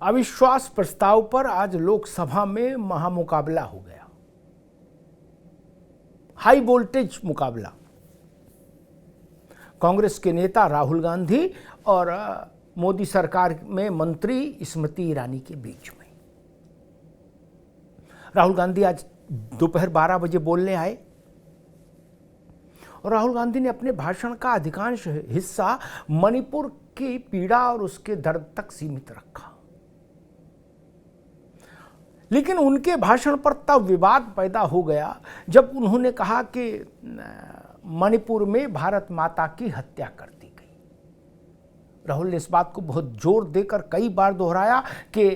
अविश्वास प्रस्ताव पर आज लोकसभा में महामुकाबला हो गया, हाई वोल्टेज मुकाबला। कांग्रेस के नेता राहुल गांधी और मोदी सरकार में मंत्री स्मृति ईरानी के बीच में। राहुल गांधी आज दोपहर 12 बजे बोलने आए और राहुल गांधी ने अपने भाषण का अधिकांश हिस्सा मणिपुर की पीड़ा और उसके दर्द तक सीमित रखा। लेकिन उनके भाषण पर तब विवाद पैदा हो गया जब उन्होंने कहा कि मणिपुर में भारत माता की हत्या कर दी गई। राहुल ने इस बात को बहुत जोर देकर कई बार दोहराया कि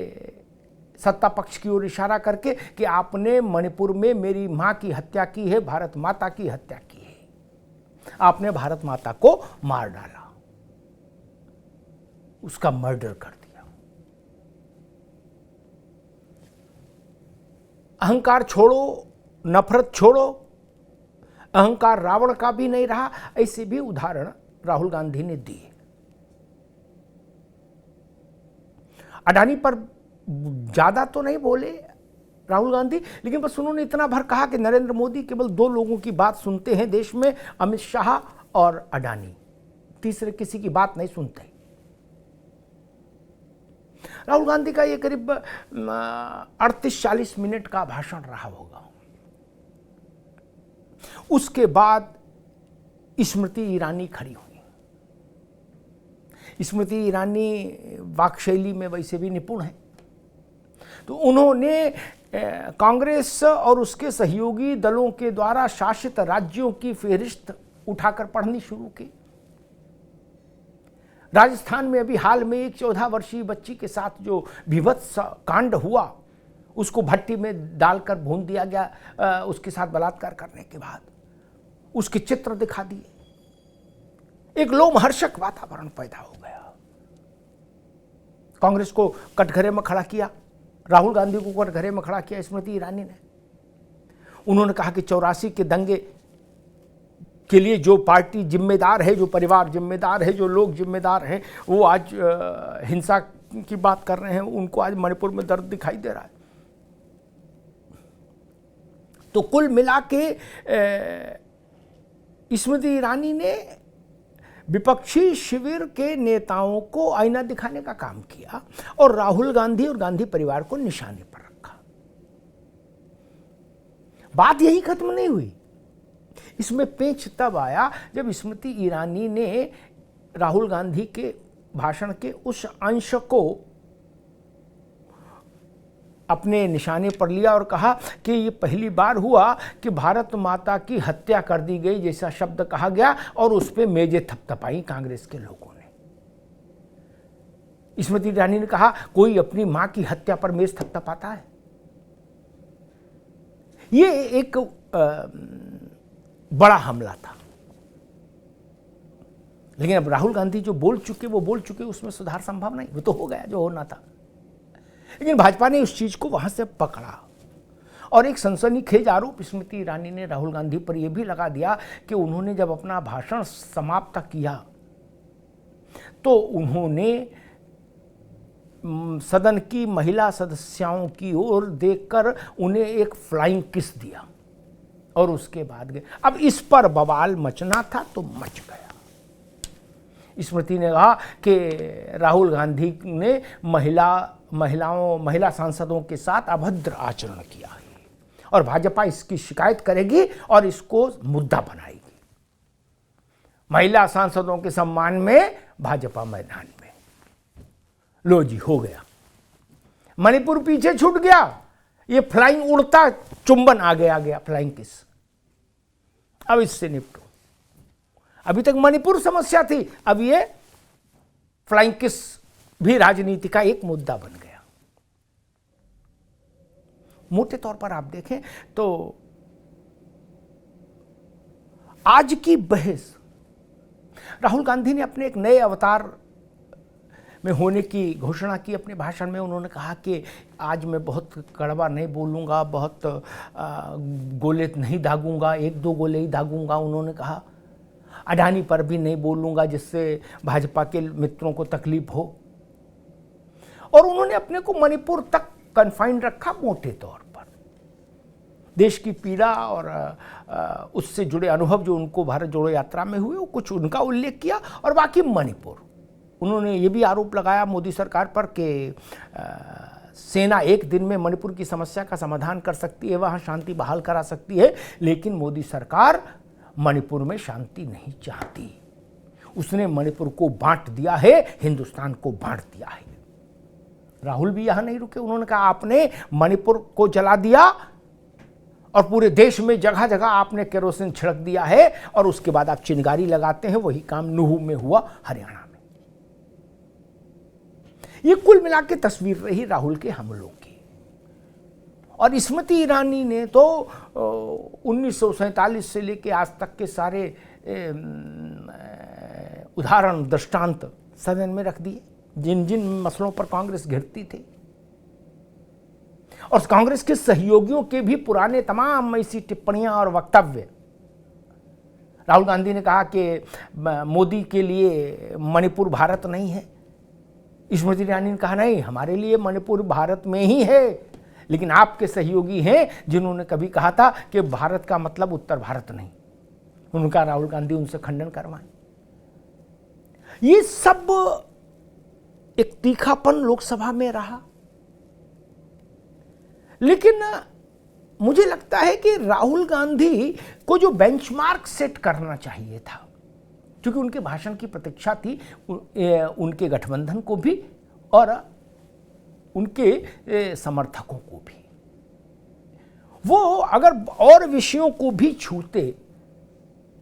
सत्ता पक्ष की ओर इशारा करके कि आपने मणिपुर में मेरी मां की हत्या की है, भारत माता की हत्या की है, आपने भारत माता को मार डाला, उसका मर्डर कर दिया। अहंकार छोड़ो, नफरत छोड़ो। अहंकार रावण का भी नहीं रहा, ऐसे भी उदाहरण राहुल गांधी ने दिए। अडानी पर ज्यादा तो नहीं बोले राहुल गांधी, लेकिन बस उन्होंने इतना भर कहा कि नरेंद्र मोदी केवल 2 लोगों की बात सुनते हैं देश में, अमित शाह और अडानी, तीसरे किसी की बात नहीं सुनते। राहुल गांधी का ये करीब 38-40 मिनट का भाषण रहा होगा। उसके बाद स्मृति ईरानी खड़ी हुई। स्मृति ईरानी वाक्शैली में वैसे भी निपुण है, तो उन्होंने कांग्रेस और उसके सहयोगी दलों के द्वारा शासित राज्यों की फेहरिस्त उठाकर पढ़नी शुरू की। राजस्थान में अभी हाल में एक 14 वर्षीय बच्ची के साथ जो भीभत्स कांड हुआ, उसको भट्टी में डालकर भून दिया गया, उसके साथ बलात्कार करने के बाद उसके चित्र दिखा दिए। एक लोमहर्षक वातावरण पैदा हो गया। कांग्रेस को कटघरे में खड़ा किया, राहुल गांधी को कटघरे में खड़ा किया स्मृति ईरानी ने। उन्होंने कहा कि 84 के दंगे के लिए जो पार्टी जिम्मेदार है, जो परिवार जिम्मेदार है, जो लोग जिम्मेदार हैं, वो आज हिंसा की बात कर रहे हैं, उनको आज मणिपुर में दर्द दिखाई दे रहा है। तो कुल मिला के स्मृति ईरानी ने विपक्षी शिविर के नेताओं को आईना दिखाने का काम किया और राहुल गांधी और गांधी परिवार को निशाने पर रखा। बात यही खत्म नहीं हुई। इसमें पेंच तब आया जब स्मृति ईरानी ने राहुल गांधी के भाषण के उस अंश को अपने निशाने पर लिया और कहा कि ये पहली बार हुआ कि भारत माता की हत्या कर दी गई जैसा शब्द कहा गया और उस पर मेजें थपथपाई कांग्रेस के लोगों ने। स्मृति ईरानी ने कहा, कोई अपनी मां की हत्या पर मेज थपथपाता है? ये एक बड़ा हमला था। लेकिन अब राहुल गांधी जो बोल चुके वो बोल चुके, उसमें सुधार संभव नहीं, वो तो हो गया जो होना था। लेकिन भाजपा ने उस चीज को वहां से पकड़ा और एक सनसनीखेज आरोप स्मृति ईरानी ने राहुल गांधी पर यह भी लगा दिया कि उन्होंने जब अपना भाषण समाप्त किया तो उन्होंने सदन की महिला सदस्यों की ओर देखकर उन्हें एक फ्लाइंग किस दिया और उसके बाद गए। अब इस पर बवाल मचना था तो मच गया। स्मृति ने कहा कि राहुल गांधी ने महिला सांसदों के साथ अभद्र आचरण किया है और भाजपा इसकी शिकायत करेगी और इसको मुद्दा बनाएगी। महिला सांसदों के सम्मान में भाजपा मैदान में। लो जी, हो गया। मणिपुर पीछे छूट गया। ये फ्लाइंग उड़ता चुंबन आगे आ गया, फ्लाइंग किस। अब इससे निपटो। अभी तक मणिपुर समस्या थी, अब ये फ्लाइंग किस भी राजनीति का एक मुद्दा बन गया। मोटे तौर पर आप देखें तो आज की बहस, राहुल गांधी ने अपने एक नए अवतार में होने की घोषणा की अपने भाषण में। उन्होंने कहा कि आज मैं बहुत कड़वा नहीं बोलूँगा, बहुत गोले नहीं दागूंगा, 1-2 गोले ही दागूंगा। उन्होंने कहा अडानी पर भी नहीं बोलूँगा जिससे भाजपा के मित्रों को तकलीफ हो। और उन्होंने अपने को मणिपुर तक कन्फाइंड रखा मोटे तौर पर। देश की पीड़ा और उससे जुड़े अनुभव जो उनको भारत जोड़ो यात्रा में हुए, वो कुछ उनका उल्लेख किया, और बाकी मणिपुर। उन्होंने ये भी आरोप लगाया मोदी सरकार पर कि सेना एक दिन में मणिपुर की समस्या का समाधान कर सकती है, वहाँ शांति बहाल करा सकती है, लेकिन मोदी सरकार मणिपुर में शांति नहीं चाहती। उसने मणिपुर को बांट दिया है, हिंदुस्तान को बांट दिया है। राहुल भी यहां नहीं रुके, उन्होंने कहा आपने मणिपुर को जला दिया और पूरे देश में जगह जगह आपने केरोसिन छिड़क दिया है, और उसके बाद आप चिंगारी लगाते हैं। वही काम नूह में हुआ, हरियाणा में। ये कुल मिला के तस्वीर रही राहुल के हमलों की। और स्मृति ईरानी ने तो 1947 से लेके आज तक के सारे उदाहरण दृष्टांत सदन में रख दिए, जिन जिन मसलों पर कांग्रेस घिरती थी। और कांग्रेस के सहयोगियों के भी पुराने तमाम ऐसी टिप्पणियां और वक्तव्य। राहुल गांधी ने कहा कि मोदी के लिए मणिपुर भारत नहीं है। स्मृति ईरानी ने कहा नहीं, हमारे लिए मणिपुर भारत में ही है। लेकिन आपके सहयोगी हैं जिन्होंने कभी कहा था कि भारत का मतलब उत्तर भारत नहीं। उनका राहुल गांधी उनसे खंडन करवाए। ये सब एक तीखापन लोकसभा में रहा। लेकिन मुझे लगता है कि राहुल गांधी को जो बेंचमार्क सेट करना चाहिए था, क्योंकि उनके भाषण की प्रतीक्षा थी उनके गठबंधन को भी और उनके समर्थकों को भी, वो अगर और विषयों को भी छूते।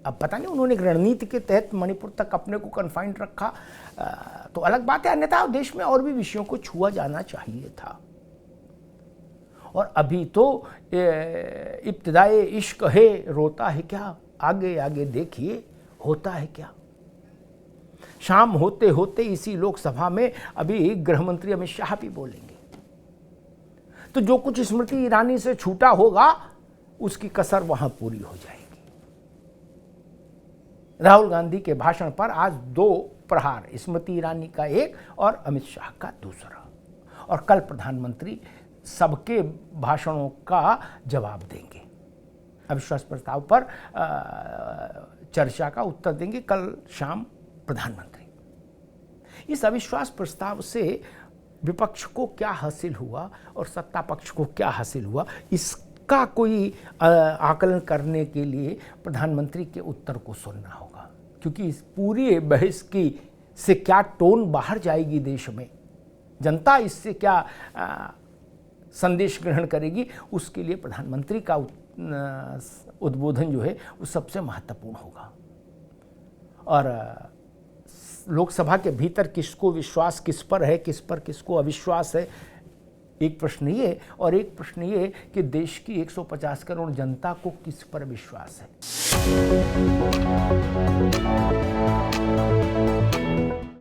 अब पता नहीं उन्होंने एक रणनीति के तहत मणिपुर तक अपने को कन्फाइंड रखा तो अलग बात है, अन्यथा देश में और भी विषयों को छुआ जाना चाहिए था। और अभी तो इब्तिदाए इश्क है, रोता है क्या, आगे आगे देखिए होता है क्या। शाम होते होते इसी लोकसभा में अभी गृह मंत्री अमित शाह भी बोलेंगे। तो जो कुछ स्मृति ईरानी से छूटा होगा उसकी कसर वहां पूरी हो जाएगी। राहुल गांधी के भाषण पर आज 2 प्रहार, स्मृति ईरानी का एक और अमित शाह का दूसरा, और कल प्रधानमंत्री सबके भाषणों का जवाब देंगे। अविश्वास प्रस्ताव पर चर्चा का उत्तर देंगे कल शाम प्रधानमंत्री। इस अविश्वास प्रस्ताव से विपक्ष को क्या हासिल हुआ और सत्ता पक्ष को क्या हासिल हुआ, इसका कोई आकलन करने के लिए प्रधानमंत्री के उत्तर को सुनना होगा। क्योंकि इस पूरी बहस की से क्या टोन बाहर जाएगी देश में, जनता इससे क्या संदेश ग्रहण करेगी, उसके लिए प्रधानमंत्री का उद्बोधन जो है वो सबसे महत्वपूर्ण होगा। और लोकसभा के भीतर किसको विश्वास किस पर है, किस पर किसको अविश्वास है, एक प्रश्न ये, और एक प्रश्न ये कि देश की 150 करोड़ जनता को किस पर विश्वास है।